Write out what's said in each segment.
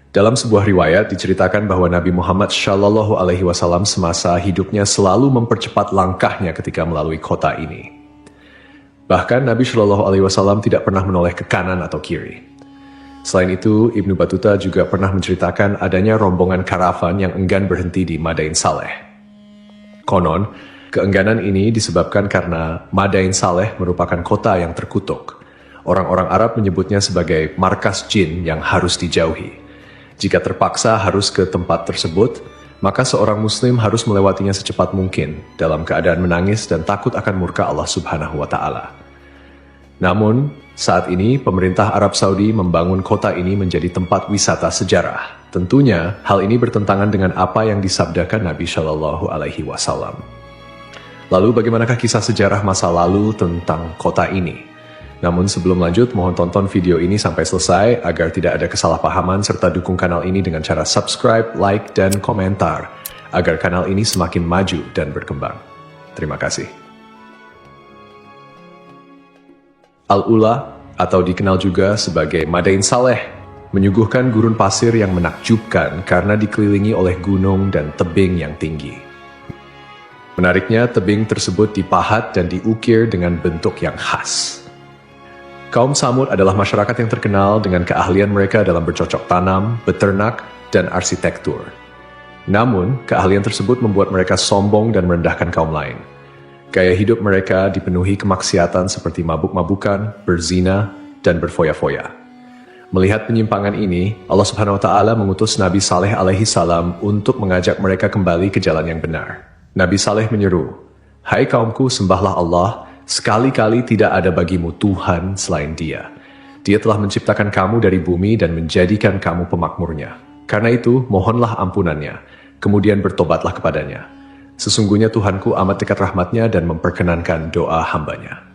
Dalam sebuah riwayat diceritakan bahwa Nabi Muhammad SAW semasa hidupnya selalu mempercepat langkahnya ketika melalui kota ini. Bahkan Nabi SAW tidak pernah menoleh ke kanan atau kiri. Selain itu, Ibnu Battuta juga pernah menceritakan adanya rombongan karavan yang enggan berhenti di Madain Saleh. Konon, keengganan ini disebabkan karena Madain Saleh merupakan kota yang terkutuk. Orang-orang Arab menyebutnya sebagai markas jin yang harus dijauhi. Jika terpaksa harus ke tempat tersebut, maka seorang muslim harus melewatinya secepat mungkin dalam keadaan menangis dan takut akan murka Allah Subhanahu wa Ta'ala. Namun, saat ini pemerintah Arab Saudi membangun kota ini menjadi tempat wisata sejarah. Tentunya, hal ini bertentangan dengan apa yang disabdakan Nabi Shallallahu Alaihi Wasallam. Lalu, bagaimanakah kisah sejarah masa lalu tentang kota ini? Namun sebelum lanjut, mohon tonton video ini sampai selesai agar tidak ada kesalahpahaman serta dukung kanal ini dengan cara subscribe, like, dan komentar agar kanal ini semakin maju dan berkembang. Terima kasih. Al-Ula, atau dikenal juga sebagai Madain Saleh, menyuguhkan gurun pasir yang menakjubkan karena dikelilingi oleh gunung dan tebing yang tinggi. Menariknya, tebing tersebut dipahat dan diukir dengan bentuk yang khas. Kaum Samud adalah masyarakat yang terkenal dengan keahlian mereka dalam bercocok tanam, beternak, dan arsitektur. Namun, keahlian tersebut membuat mereka sombong dan merendahkan kaum lain. Gaya hidup mereka dipenuhi kemaksiatan seperti mabuk-mabukan, berzina, dan berfoya-foya. Melihat penyimpangan ini, Allah Subhanahu wa Ta'ala mengutus Nabi Saleh alaihi salam untuk mengajak mereka kembali ke jalan yang benar. Nabi Saleh menyeru, "Hai kaumku, sembahlah Allah. Sekali-kali tidak ada bagimu Tuhan selain Dia. Dia telah menciptakan kamu dari bumi dan menjadikan kamu pemakmurnya. Karena itu, mohonlah ampunannya, kemudian bertobatlah kepadanya. Sesungguhnya Tuhanku amat dekat rahmatnya dan memperkenankan doa hambanya."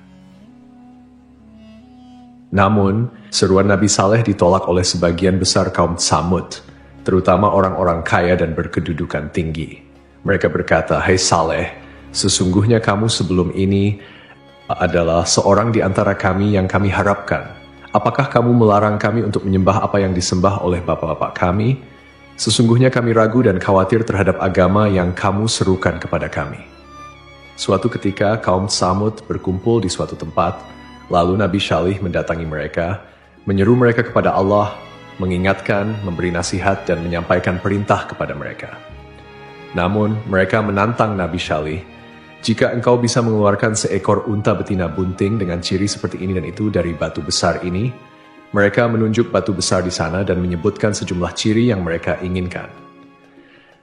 Namun, seruan Nabi Saleh ditolak oleh sebagian besar kaum Samud, terutama orang-orang kaya dan berkedudukan tinggi. Mereka berkata, "Hai Saleh, sesungguhnya kamu sebelum ini adalah seorang di antara kami yang kami harapkan. Apakah kamu melarang kami untuk menyembah apa yang disembah oleh bapak-bapak kami? Sesungguhnya kami ragu dan khawatir terhadap agama yang kamu serukan kepada kami." Suatu ketika kaum Samud berkumpul di suatu tempat, lalu Nabi Saleh mendatangi mereka, menyeru mereka kepada Allah, mengingatkan, memberi nasihat, dan menyampaikan perintah kepada mereka. Namun mereka menantang Nabi Saleh, "Jika engkau bisa mengeluarkan seekor unta betina bunting dengan ciri seperti ini dan itu dari batu besar ini," mereka menunjuk batu besar di sana dan menyebutkan sejumlah ciri yang mereka inginkan.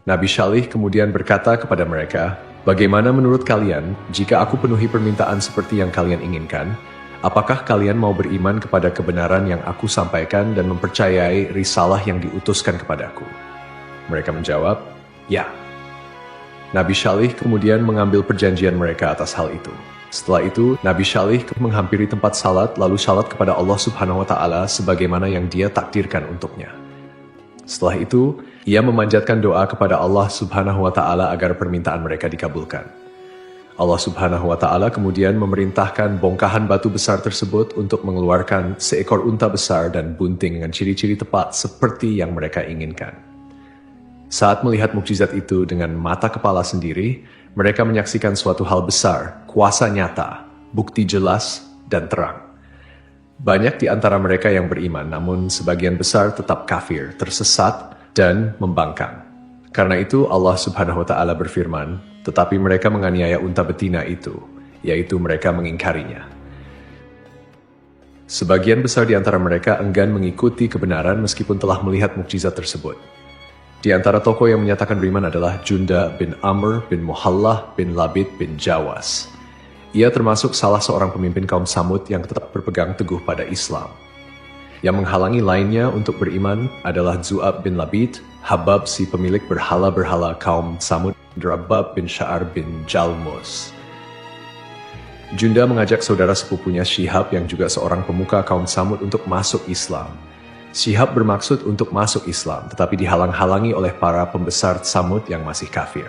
Nabi Saleh kemudian berkata kepada mereka, "Bagaimana menurut kalian jika aku penuhi permintaan seperti yang kalian inginkan? Apakah kalian mau beriman kepada kebenaran yang aku sampaikan dan mempercayai risalah yang diutuskan kepadaku?" Mereka menjawab, "Ya." Nabi Saleh kemudian mengambil perjanjian mereka atas hal itu. Setelah itu, Nabi Saleh menghampiri tempat salat lalu salat kepada Allah Subhanahu wa Ta'ala sebagaimana yang Dia takdirkan untuknya. Setelah itu, ia memanjatkan doa kepada Allah Subhanahu wa Ta'ala agar permintaan mereka dikabulkan. Allah Subhanahu wa Ta'ala kemudian memerintahkan bongkahan batu besar tersebut untuk mengeluarkan seekor unta besar dan bunting dengan ciri-ciri tepat seperti yang mereka inginkan. Saat melihat mukjizat itu dengan mata kepala sendiri, mereka menyaksikan suatu hal besar, kuasa nyata, bukti jelas, dan terang. Banyak di antara mereka yang beriman, namun sebagian besar tetap kafir, tersesat, dan membangkang. Karena itu Allah Subhanahu wa Ta'ala berfirman, "Tetapi mereka menganiaya unta betina itu, yaitu mereka mengingkarinya." Sebagian besar di antara mereka enggan mengikuti kebenaran meskipun telah melihat mukjizat tersebut. Di antara tokoh yang menyatakan beriman adalah Junda bin Amr bin Muhallah bin Labid bin Jawas. Ia termasuk salah seorang pemimpin kaum Samud yang tetap berpegang teguh pada Islam. Yang menghalangi lainnya untuk beriman adalah Zu'ab bin Labid, Habab si pemilik berhala-berhala kaum Samud, Rabab bin Sya'ar bin Jalmus. Junda mengajak saudara sepupunya Syihab yang juga seorang pemuka kaum Samud untuk masuk Islam. Syihab bermaksud untuk masuk Islam, tetapi dihalang-halangi oleh para pembesar Samud yang masih kafir.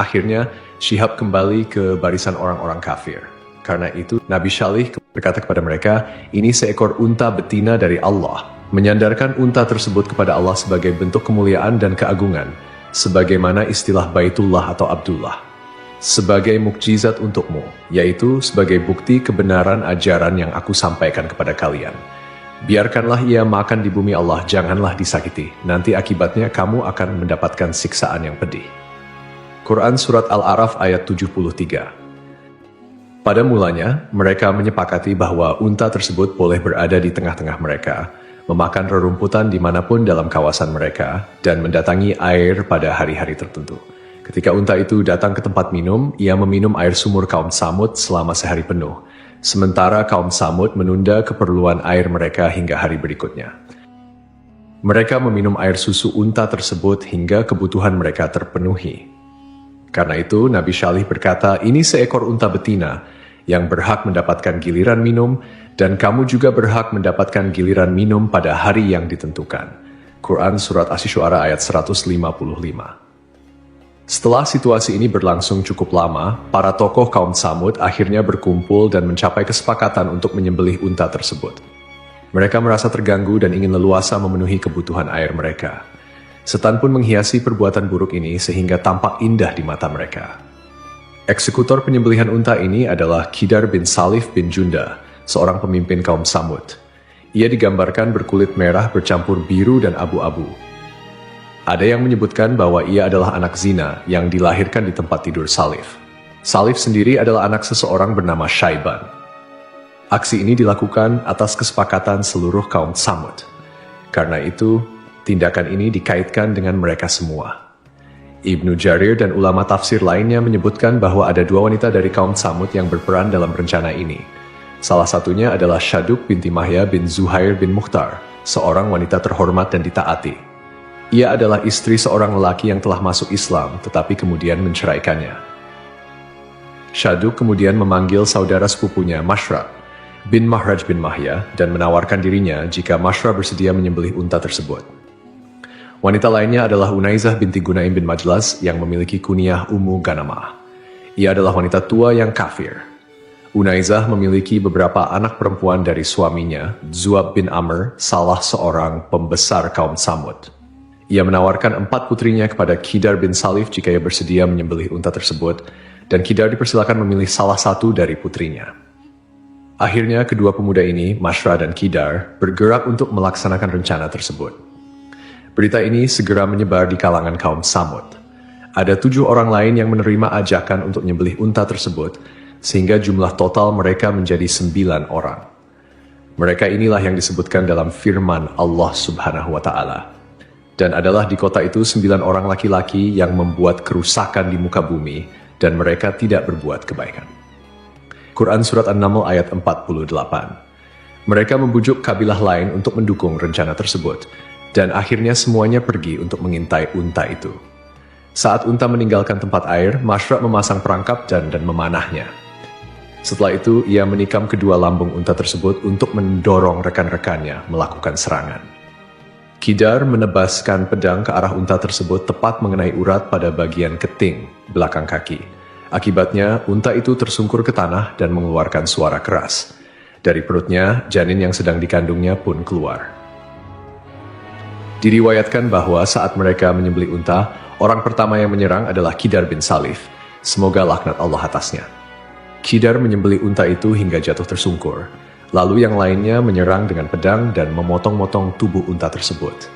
Akhirnya, Syihab kembali ke barisan orang-orang kafir. Karena itu, Nabi Saleh berkata kepada mereka, "Ini seekor unta betina dari Allah. menyandarkan unta tersebut kepada Allah sebagai bentuk kemuliaan dan keagungan, sebagaimana istilah Baitullah atau Abdullah, sebagai mukjizat untukmu, yaitu sebagai bukti kebenaran ajaran yang aku sampaikan kepada kalian. Biarkanlah ia makan di bumi Allah, janganlah disakiti, nanti akibatnya kamu akan mendapatkan siksaan yang pedih. Quran Surat Al-A'raf ayat 73. Pada mulanya, mereka menyepakati bahwa unta tersebut boleh berada di tengah-tengah mereka, memakan rerumputan dimanapun dalam kawasan mereka, dan mendatangi air pada hari-hari tertentu. Ketika unta itu datang ke tempat minum, ia meminum air sumur kaum Tsamud selama sehari penuh, sementara kaum Tsamud menunda keperluan air mereka hingga hari berikutnya. Mereka meminum air susu unta tersebut hingga kebutuhan mereka terpenuhi. Karena itu, Nabi Syalih berkata, ini seekor unta betina yang berhak mendapatkan giliran minum, dan kamu juga berhak mendapatkan giliran minum pada hari yang ditentukan. Quran Surat Asy-Syu'ara ayat 155. Setelah situasi ini berlangsung cukup lama, para tokoh kaum Tsamud akhirnya berkumpul dan mencapai kesepakatan untuk menyembelih unta tersebut. Mereka merasa terganggu dan ingin leluasa memenuhi kebutuhan air mereka. Setan pun menghiasi perbuatan buruk ini sehingga tampak indah di mata mereka. Eksekutor penyembelihan unta ini adalah Qidar bin Salif bin Junda, seorang pemimpin kaum Tsamud. Ia digambarkan berkulit merah bercampur biru dan abu-abu. Ada yang menyebutkan bahwa ia adalah anak zina yang dilahirkan di tempat tidur Salif. Salif sendiri adalah anak seseorang bernama Syaiban. Aksi ini dilakukan atas kesepakatan seluruh kaum Tsamud. Karena itu, tindakan ini dikaitkan dengan mereka semua. Ibnu Jarir dan ulama tafsir lainnya menyebutkan bahwa ada dua wanita dari kaum Tsamud yang berperan dalam rencana ini. Salah satunya adalah Syaduk binti Mahya bin Zuhair bin Mukhtar, seorang wanita terhormat dan ditaati. Ia adalah istri seorang lelaki yang telah masuk Islam, tetapi kemudian menceraikannya. Syaduk kemudian memanggil saudara sepupunya Mashrab bin Mahraj bin Mahya dan menawarkan dirinya jika Mashrab bersedia menyembelih unta tersebut. Wanita lainnya adalah Unaizah binti Gunaim bin Majlas yang memiliki kunyah Ummu Ganamah. Ia adalah wanita tua yang kafir. Unaizah memiliki beberapa anak perempuan dari suaminya, Zuab bin Amr, salah seorang pembesar kaum Tsamud. Ia menawarkan 4 putrinya kepada Qidar bin Salif jika ia bersedia menyembelih unta tersebut, dan Qidar dipersilakan memilih salah satu dari putrinya. Akhirnya kedua pemuda ini, Mashra dan Qidar, bergerak untuk melaksanakan rencana tersebut. Berita ini segera menyebar di kalangan kaum Tsamud. Ada 7 orang lain yang menerima ajakan untuk menyembelih unta tersebut, sehingga jumlah total mereka menjadi 9 orang. Mereka inilah yang disebutkan dalam firman Allah Subhanahu wa Ta'ala. Dan adalah di kota itu 9 orang laki-laki yang membuat kerusakan di muka bumi, dan mereka tidak berbuat kebaikan. Quran Surat An-Naml ayat 48. Mereka membujuk kabilah lain untuk mendukung rencana tersebut, dan akhirnya semuanya pergi untuk mengintai unta itu. Saat unta meninggalkan tempat air, Mashra memasang perangkap dan memanahnya. Setelah itu, ia menikam kedua lambung unta tersebut untuk mendorong rekan-rekannya melakukan serangan. Qidar menebaskan pedang ke arah unta tersebut tepat mengenai urat pada bagian keting belakang kaki. Akibatnya, unta itu tersungkur ke tanah dan mengeluarkan suara keras. Dari perutnya, janin yang sedang dikandungnya pun keluar. Diriwayatkan bahwa saat mereka menyembelih unta, orang pertama yang menyerang adalah Qidar bin Salif. Semoga laknat Allah atasnya. Qidar menyembelih unta itu hingga jatuh tersungkur. Lalu yang lainnya menyerang dengan pedang dan memotong-motong tubuh unta tersebut.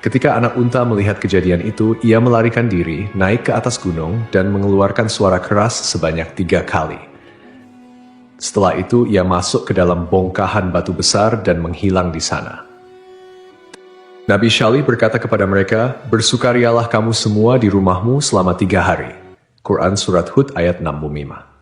Ketika anak unta melihat kejadian itu, ia melarikan diri, naik ke atas gunung, dan mengeluarkan suara keras sebanyak 3 kali. Setelah itu, ia masuk ke dalam bongkahan batu besar dan menghilang di sana. Nabi Syalih berkata kepada mereka, "Bersukarialah kamu semua di rumahmu selama 3 hari." Quran Surat Hud ayat 65.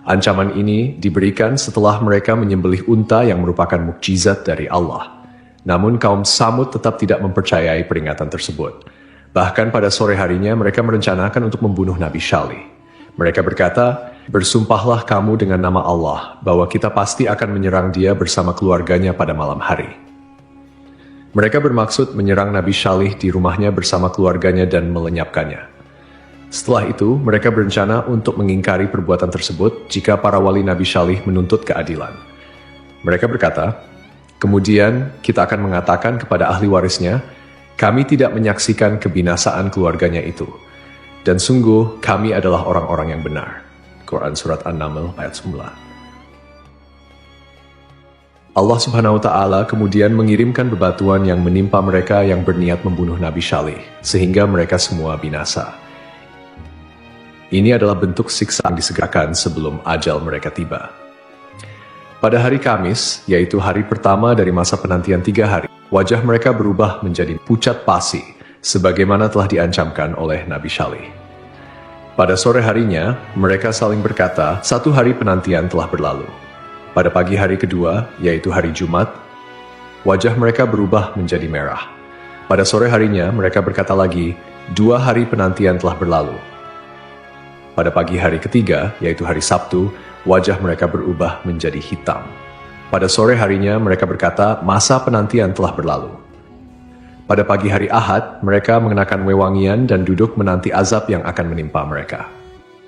Ancaman ini diberikan setelah mereka menyembelih unta yang merupakan mukjizat dari Allah. Namun kaum Tsamud tetap tidak mempercayai peringatan tersebut. Bahkan pada sore harinya mereka merencanakan untuk membunuh Nabi Syalih. Mereka berkata, "Bersumpahlah kamu dengan nama Allah bahwa kita pasti akan menyerang dia bersama keluarganya pada malam hari." Mereka bermaksud menyerang Nabi Syalih di rumahnya bersama keluarganya dan melenyapkannya. Setelah itu, mereka berencana untuk mengingkari perbuatan tersebut jika para wali Nabi Syalih menuntut keadilan. Mereka berkata, Kemudian kita akan mengatakan kepada ahli warisnya, kami tidak menyaksikan kebinasaan keluarganya itu. Dan sungguh kami adalah orang-orang yang benar. Quran Surat An-Naml ayat 9. Allah Subhanahu wa Ta'ala kemudian mengirimkan bebatuan yang menimpa mereka yang berniat membunuh Nabi Syalih, sehingga mereka semua binasa. Ini adalah bentuk siksa yang disegerakan sebelum ajal mereka tiba. Pada hari Kamis, yaitu hari pertama dari masa penantian 3 hari, wajah mereka berubah menjadi pucat pasi, sebagaimana telah diancamkan oleh Nabi Syalih. Pada sore harinya, mereka saling berkata, 1 hari penantian telah berlalu. Pada pagi hari kedua, yaitu hari Jumat, wajah mereka berubah menjadi merah. Pada sore harinya, mereka berkata lagi, 2 hari penantian telah berlalu. Pada pagi hari ketiga, yaitu hari Sabtu, wajah mereka berubah menjadi hitam. Pada sore harinya, mereka berkata, masa penantian telah berlalu. Pada pagi hari Ahad, mereka mengenakan wewangian dan duduk menanti azab yang akan menimpa mereka.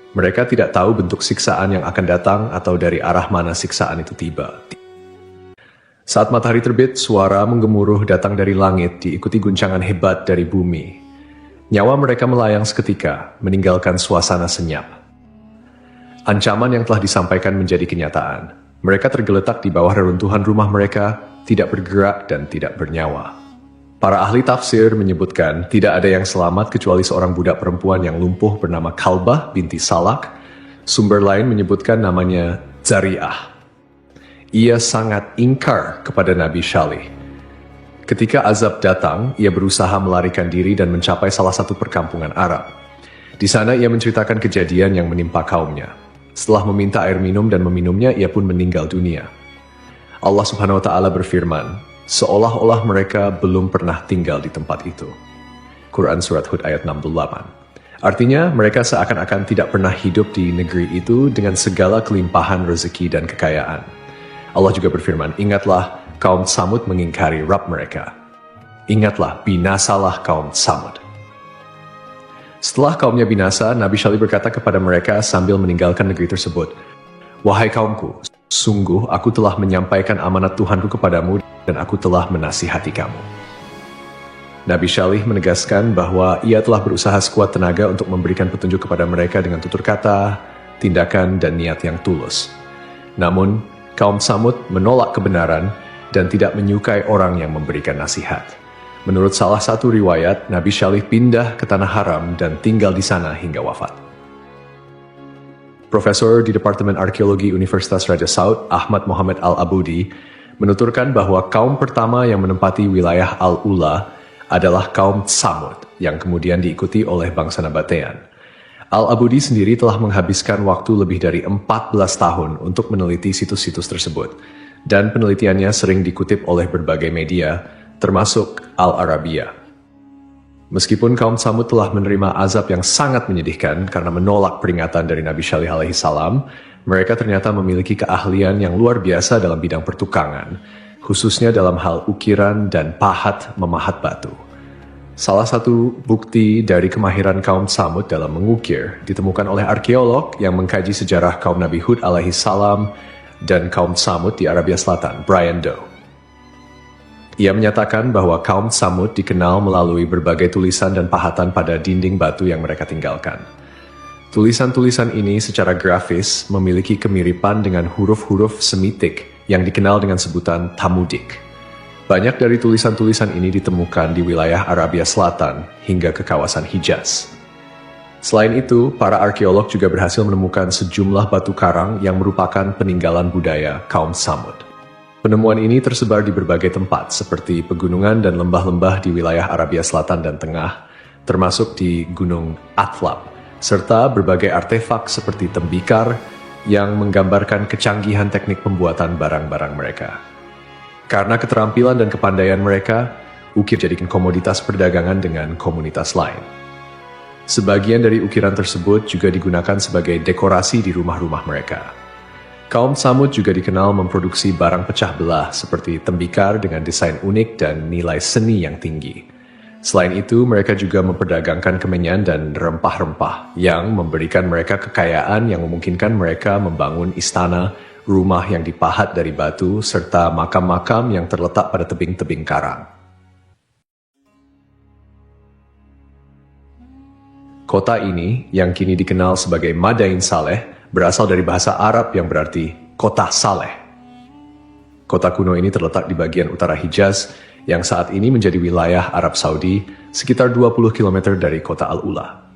Mereka tidak tahu bentuk siksaan yang akan datang atau dari arah mana siksaan itu tiba. Saat matahari terbit, suara menggemuruh datang dari langit diikuti guncangan hebat dari bumi. Nyawa mereka melayang seketika, meninggalkan suasana senyap. Ancaman yang telah disampaikan menjadi kenyataan. Mereka tergeletak di bawah reruntuhan rumah mereka, tidak bergerak dan tidak bernyawa. Para ahli tafsir menyebutkan tidak ada yang selamat kecuali seorang budak perempuan yang lumpuh bernama Kalbah binti Salak. Sumber lain menyebutkan namanya Zariah. Ia sangat ingkar kepada Nabi Syalih. Ketika azab datang, ia berusaha melarikan diri dan mencapai salah satu perkampungan Arab. Di sana ia menceritakan kejadian yang menimpa kaumnya. Setelah meminta air minum dan meminumnya, ia pun meninggal dunia. Allah Subhanahu wa Ta'ala berfirman, seolah-olah mereka belum pernah tinggal di tempat itu. Quran Surat Hud ayat 68. Artinya, mereka seakan-akan tidak pernah hidup di negeri itu dengan segala kelimpahan rezeki dan kekayaan. Allah juga berfirman, ingatlah kaum Samud mengingkari Rabb mereka. Ingatlah, binasalah kaum Samud. Setelah kaumnya binasa, Nabi Syalih berkata kepada mereka sambil meninggalkan negeri tersebut, wahai kaumku, sungguh aku telah menyampaikan amanat Tuhanku kepadamu dan aku telah menasihati kamu. Nabi Syalih menegaskan bahwa ia telah berusaha sekuat tenaga untuk memberikan petunjuk kepada mereka dengan tutur kata, tindakan, dan niat yang tulus. Namun, kaum Samud menolak kebenaran dan tidak menyukai orang yang memberikan nasihat. Menurut salah satu riwayat, Nabi Syalih pindah ke Tanah Haram dan tinggal di sana hingga wafat. Profesor di Departemen Arkeologi Universitas Raja Saud, Ahmad Muhammad Al-Abudi, menuturkan bahwa kaum pertama yang menempati wilayah Al-Ula adalah kaum Samud, yang kemudian diikuti oleh bangsa Nabatean. Al-Abudi sendiri telah menghabiskan waktu lebih dari 14 tahun untuk meneliti situs-situs tersebut, dan penelitiannya sering dikutip oleh berbagai media, termasuk Al-Arabiya. Meskipun kaum Samud telah menerima azab yang sangat menyedihkan karena menolak peringatan dari Nabi Syalih alaihi salam, mereka ternyata memiliki keahlian yang luar biasa dalam bidang pertukangan, khususnya dalam hal ukiran dan pahat memahat batu. Salah satu bukti dari kemahiran kaum Samud dalam mengukir ditemukan oleh arkeolog yang mengkaji sejarah kaum Nabi Hud alaihi salam dan kaum Samud di Arabia Selatan, Brian Doe. Ia menyatakan bahwa kaum Samud dikenal melalui berbagai tulisan dan pahatan pada dinding batu yang mereka tinggalkan. Tulisan-tulisan ini secara grafis memiliki kemiripan dengan huruf-huruf Semitik yang dikenal dengan sebutan Tamudik. Banyak dari tulisan-tulisan ini ditemukan di wilayah Arabia Selatan hingga ke kawasan Hijaz. Selain itu, para arkeolog juga berhasil menemukan sejumlah batu karang yang merupakan peninggalan budaya kaum Samud. Penemuan ini tersebar di berbagai tempat, seperti pegunungan dan lembah-lembah di wilayah Arabia Selatan dan Tengah, termasuk di Gunung Athlab, serta berbagai artefak seperti tembikar yang menggambarkan kecanggihan teknik pembuatan barang-barang mereka. Karena keterampilan dan kepandaian mereka, ukir jadikan komoditas perdagangan dengan komunitas lain. Sebagian dari ukiran tersebut juga digunakan sebagai dekorasi di rumah-rumah mereka. Kaum Samud juga dikenal memproduksi barang pecah belah seperti tembikar dengan desain unik dan nilai seni yang tinggi. Selain itu, mereka juga memperdagangkan kemenyan dan rempah-rempah yang memberikan mereka kekayaan yang memungkinkan mereka membangun istana, rumah yang dipahat dari batu, serta makam-makam yang terletak pada tebing-tebing karang. Kota ini, yang kini dikenal sebagai Madain Saleh, berasal dari bahasa Arab yang berarti kota Saleh. Kota kuno ini terletak di bagian utara Hijaz, yang saat ini menjadi wilayah Arab Saudi, sekitar 20 km dari kota Al-Ula.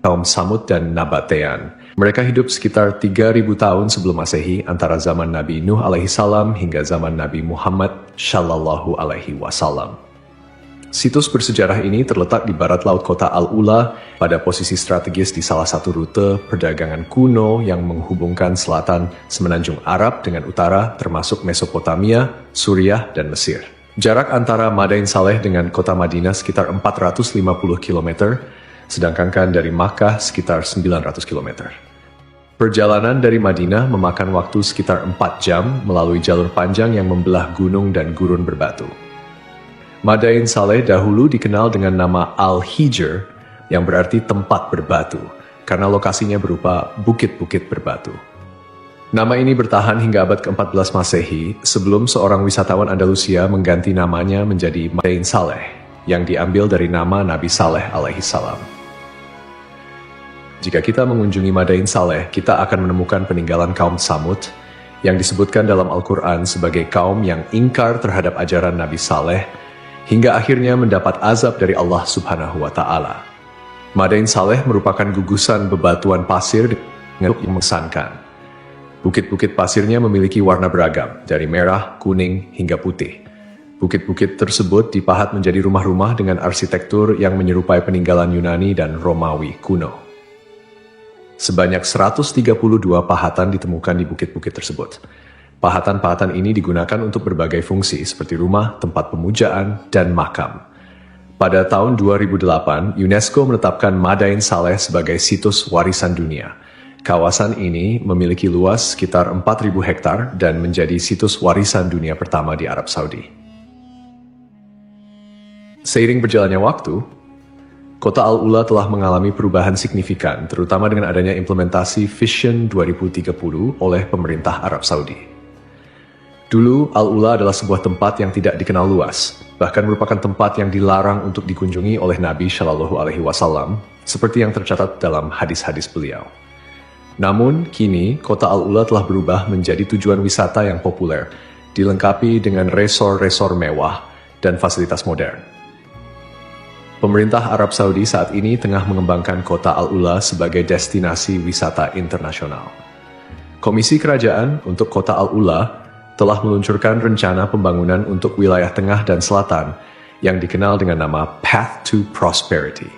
Kaum Samud dan Nabatean, mereka hidup sekitar 3.000 tahun sebelum Masehi, antara zaman Nabi Nuh alaihissalam hingga zaman Nabi Muhammad shallallahu alaihi wasallam. Situs bersejarah ini terletak di barat laut kota Al-Ula, pada posisi strategis di salah satu rute perdagangan kuno yang menghubungkan selatan Semenanjung Arab dengan utara, termasuk Mesopotamia, Suriah, dan Mesir. Jarak antara Madain Saleh dengan kota Madinah sekitar 450 km, sedangkan dari Makkah sekitar 900 km. Perjalanan dari Madinah memakan waktu sekitar 4 jam melalui jalur panjang yang membelah gunung dan gurun berbatu. Madain Saleh dahulu dikenal dengan nama Al-Hijr, yang berarti tempat berbatu, karena lokasinya berupa bukit-bukit berbatu. Nama ini bertahan hingga abad ke-14 Masehi, sebelum seorang wisatawan Andalusia mengganti namanya menjadi Madain Saleh, yang diambil dari nama Nabi Saleh alaihissalam. Jika kita mengunjungi Madain Saleh, kita akan menemukan peninggalan kaum Samud, yang disebutkan dalam Al-Quran sebagai kaum yang ingkar terhadap ajaran Nabi Saleh, hingga akhirnya mendapat azab dari Allah Subhanahu wa Ta'ala. Madain Saleh merupakan gugusan bebatuan pasir yang mengesankan. Bukit-bukit pasirnya memiliki warna beragam, dari merah, kuning, hingga putih. Bukit-bukit tersebut dipahat menjadi rumah-rumah dengan arsitektur yang menyerupai peninggalan Yunani dan Romawi kuno. Sebanyak 132 pahatan ditemukan di bukit-bukit tersebut. Pahatan-pahatan ini digunakan untuk berbagai fungsi seperti rumah, tempat pemujaan, dan makam. Pada tahun 2008, UNESCO menetapkan Madain Saleh sebagai situs warisan dunia. Kawasan ini memiliki luas sekitar 4.000 hektar dan menjadi situs warisan dunia pertama di Arab Saudi. Seiring berjalannya waktu, Kota Al-Ula telah mengalami perubahan signifikan, terutama dengan adanya implementasi Vision 2030 oleh pemerintah Arab Saudi. Dulu, Al-Ula adalah sebuah tempat yang tidak dikenal luas, bahkan merupakan tempat yang dilarang untuk dikunjungi oleh Nabi Shallallahu Alaihi Wasallam, seperti yang tercatat dalam hadis-hadis beliau. Namun, kini kota Al-Ula telah berubah menjadi tujuan wisata yang populer, dilengkapi dengan resor-resor mewah dan fasilitas modern. Pemerintah Arab Saudi saat ini tengah mengembangkan kota Al-Ula sebagai destinasi wisata internasional. Komisi Kerajaan untuk kota Al-Ula telah meluncurkan rencana pembangunan untuk wilayah tengah dan selatan yang dikenal dengan nama Path to Prosperity.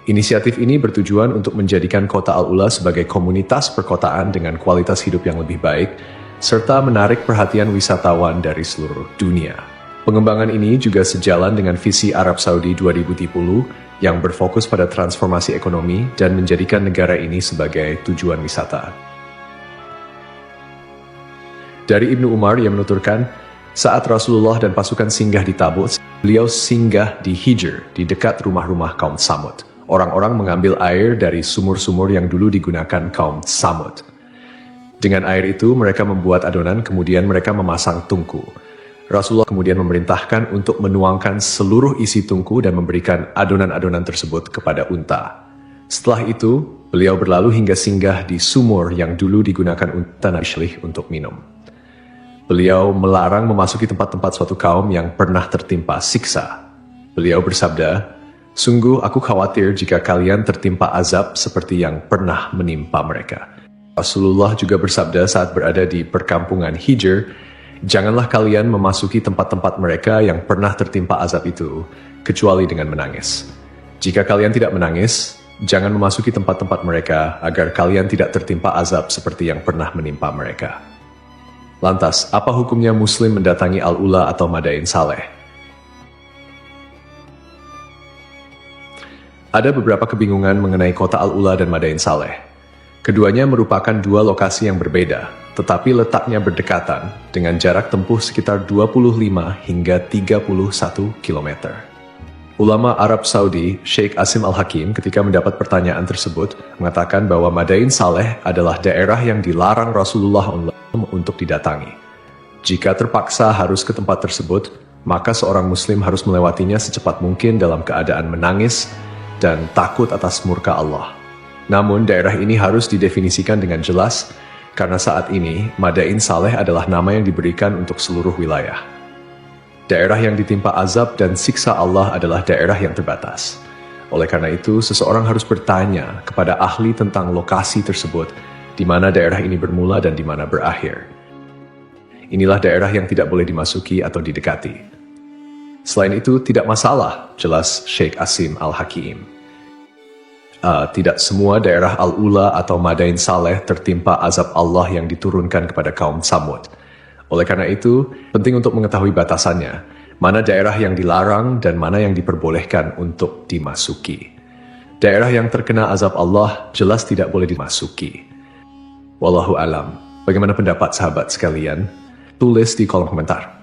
Inisiatif ini bertujuan untuk menjadikan kota Al-Ula sebagai komunitas perkotaan dengan kualitas hidup yang lebih baik, serta menarik perhatian wisatawan dari seluruh dunia. Pengembangan ini juga sejalan dengan visi Arab Saudi 2030 yang berfokus pada transformasi ekonomi dan menjadikan negara ini sebagai tujuan wisata. Dari Ibnu Umar yang menuturkan, saat Rasulullah dan pasukan singgah di Tabuk, beliau singgah di Hijr, di dekat rumah-rumah kaum Samud. Orang-orang mengambil air dari sumur-sumur yang dulu digunakan kaum Samud. Dengan air itu, mereka membuat adonan, kemudian mereka memasang tungku. Rasulullah kemudian memerintahkan untuk menuangkan seluruh isi tungku dan memberikan adonan-adonan tersebut kepada unta. Setelah itu, beliau berlalu hingga singgah di sumur yang dulu digunakan unta Nabi Shalih untuk minum. Beliau melarang memasuki tempat-tempat suatu kaum yang pernah tertimpa siksa. Beliau bersabda, "Sungguh aku khawatir jika kalian tertimpa azab seperti yang pernah menimpa mereka." Rasulullah juga bersabda saat berada di perkampungan Hijr, "Janganlah kalian memasuki tempat-tempat mereka yang pernah tertimpa azab itu, kecuali dengan menangis. Jika kalian tidak menangis, jangan memasuki tempat-tempat mereka agar kalian tidak tertimpa azab seperti yang pernah menimpa mereka." Lantas, apa hukumnya Muslim mendatangi Al-Ula atau Madain Saleh? Ada beberapa kebingungan mengenai kota Al-Ula dan Madain Saleh. Keduanya merupakan dua lokasi yang berbeda, tetapi letaknya berdekatan dengan jarak tempuh sekitar 25 hingga 31 km. Ulama Arab Saudi, Sheikh Asim Al-Hakim, ketika mendapat pertanyaan tersebut, mengatakan bahwa Madain Saleh adalah daerah yang dilarang Rasulullah untuk didatangi. Jika terpaksa harus ke tempat tersebut, maka seorang muslim harus melewatinya secepat mungkin dalam keadaan menangis dan takut atas murka Allah. Namun daerah ini harus didefinisikan dengan jelas, karena saat ini Madain Saleh adalah nama yang diberikan untuk seluruh wilayah. Daerah yang ditimpa azab dan siksa Allah adalah daerah yang terbatas. Oleh karena itu, seseorang harus bertanya kepada ahli tentang lokasi tersebut, di mana daerah ini bermula dan di mana berakhir. Inilah daerah yang tidak boleh dimasuki atau didekati. Selain itu, tidak masalah, jelas Sheikh Asim Al-Hakim. Tidak semua daerah Al-Ula atau Madain Saleh tertimpa azab Allah yang diturunkan kepada kaum Tsamud. Oleh karena itu, penting untuk mengetahui batasannya, mana daerah yang dilarang dan mana yang diperbolehkan untuk dimasuki. Daerah yang terkena azab Allah jelas tidak boleh dimasuki. Wallahu alam. Bagaimana pendapat sahabat sekalian? Tulis di kolom komentar.